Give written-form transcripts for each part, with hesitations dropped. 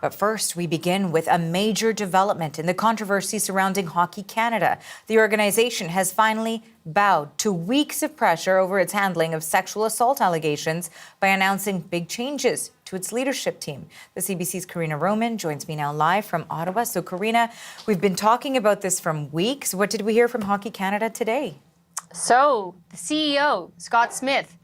But first, we begin with a major development in the controversy surrounding Hockey Canada. The organization has finally bowed to weeks of pressure over its handling of sexual assault allegations by announcing big changes to its leadership team. The CBC's Karina Roman joins me now live from Ottawa. So Karina, we've been talking about this for weeks. What did we hear from Hockey Canada today? So the CEO, Scott Smith,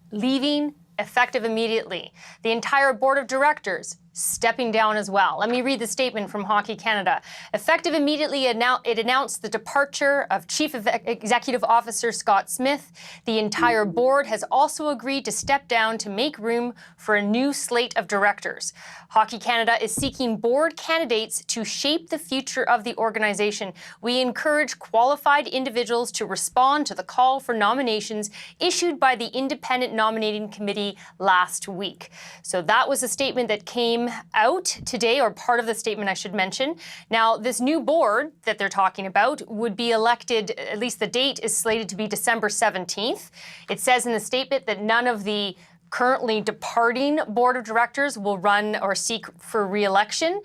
leaving effective immediately. The entire board of directors stepping down as well. Let me read the statement from Hockey Canada. Effective immediately, it announced the departure of Chief Executive Officer Scott Smith. The entire board has also agreed to step down to make room for a new slate of directors. Hockey Canada is seeking board candidates to shape the future of the organization. We encourage qualified individuals to respond to the call for nominations issued by the Independent Nominating Committee last week. So that was a statement that came out today, or part of the statement I should mention. Now, this new board that they're talking about would be elected, at least the date is slated to be December 17th. It says in the statement that none of the currently departing board of directors will run or seek for re-election.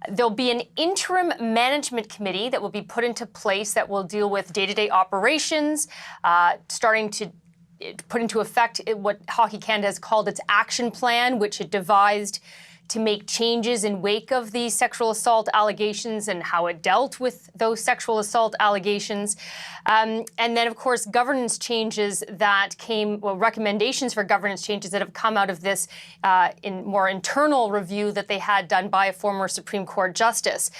There'll be an interim management committee that will be put into place that will deal with day-to-day operations, starting to put into effect what Hockey Canada has called its action plan, which it devised to make changes in wake of these sexual assault allegations and how it dealt with those sexual assault allegations. And then, of course, governance changes that came, well, recommendations for governance changes that have come out of this in more internal review that they had done by a former Supreme Court justice.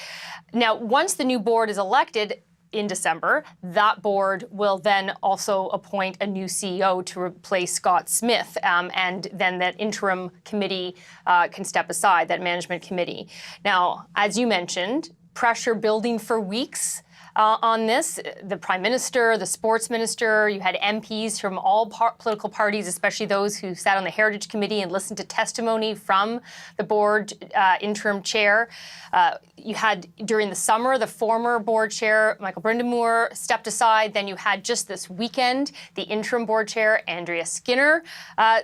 Now, once the new board is elected in December, that board will then also appoint a new CEO to replace Scott Smith, and then that interim committee can step aside, that management committee. Now, as you mentioned, pressure building for weeks on this. The Prime Minister, the Sports Minister, you had MPs from all political parties, especially those who sat on the Heritage Committee and listened to testimony from the board interim chair. You had, during the summer, the former board chair, Michael Brindamore, stepped aside. Then you had just this weekend, the interim board chair, Andrea Skinner,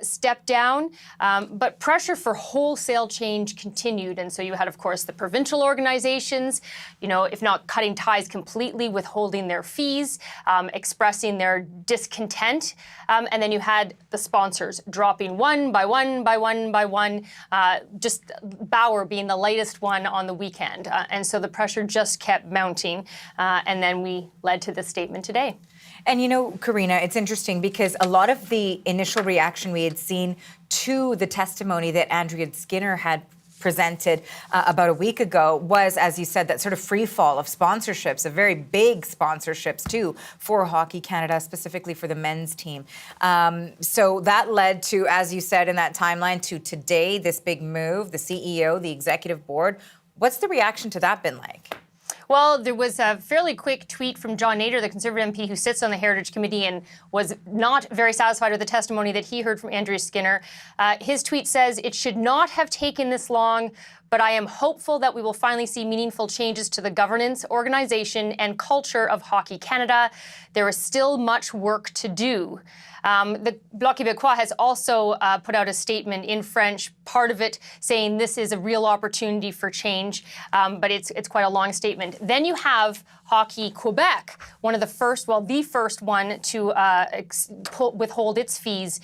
stepped down. But pressure for wholesale change continued. And so you had, of course, the provincial organizations, you know, if not cutting ties completely, withholding their fees, expressing their discontent. And then you had the sponsors dropping one by one by one by one, just Bauer being the latest one on the weekend. And so the pressure just kept mounting. And then we led to this statement today. And you know, Karina, it's interesting because a lot of the initial reaction we had seen to the testimony that Andrea Skinner had presented about a week ago was, as you said, that sort of free fall of sponsorships, of very big sponsorships too, for Hockey Canada, specifically for the men's team. So that led to, as you said in that timeline, to today, this big move, the CEO, the executive board. What's the reaction to that been like? Well, there was a fairly quick tweet from John Nader, the Conservative MP who sits on the Heritage Committee and was not very satisfied with the testimony that he heard from Andrea Skinner. His tweet says, "It should not have taken this long, but I am hopeful that we will finally see meaningful changes to the governance, organization, and culture of Hockey Canada. There is still much work to do." The Bloc Québécois has also put out a statement in French, part of it saying this is a real opportunity for change, but it's quite a long statement. Then you have Hockey Quebec, one of the first, well, the first one to withhold its fees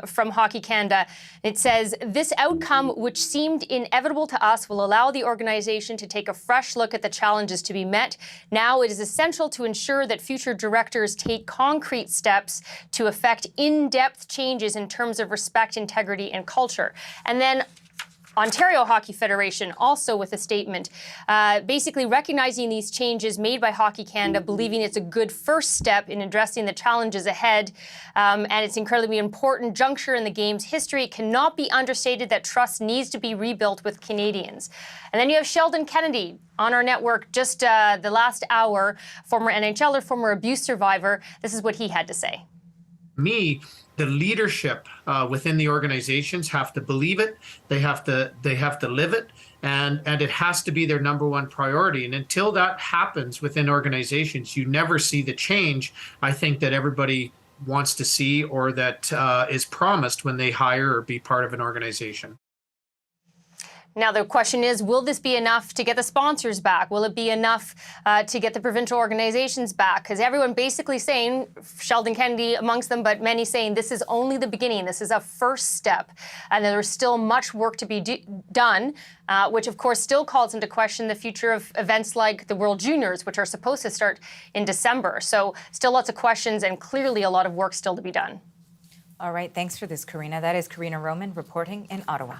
from Hockey Canada. It says, "This outcome, which seemed inevitable to us, will allow the organization to take a fresh look at the challenges to be met. Now it is essential to ensure that future directors take concrete steps to effect in-depth changes in terms of respect, integrity, and culture." And then Ontario Hockey Federation also with a statement, basically recognizing these changes made by Hockey Canada, believing it's a good first step in addressing the challenges ahead, and it's incredibly important juncture in the game's history. It cannot be understated that trust needs to be rebuilt with Canadians. And then you have Sheldon Kennedy on our network just the last hour, former NHLer, former abuse survivor. This is what he had to say. Me, the leadership within the organizations have to believe it. They have to live it, and it has to be their number one priority. And until that happens within organizations, you never see the change, I think, that everybody wants to see or that is promised when they hire or be part of an organization. Now, the question is, will this be enough to get the sponsors back? Will it be enough to get the provincial organizations back? Because everyone basically saying, Sheldon Kennedy amongst them, but many saying this is only the beginning. This is a first step. And there's still much work to be done, which of course still calls into question the future of events like the World Juniors, which are supposed to start in December. So still lots of questions and clearly a lot of work still to be done. All right, thanks for this, Karina. That is Karina Roman reporting in Ottawa.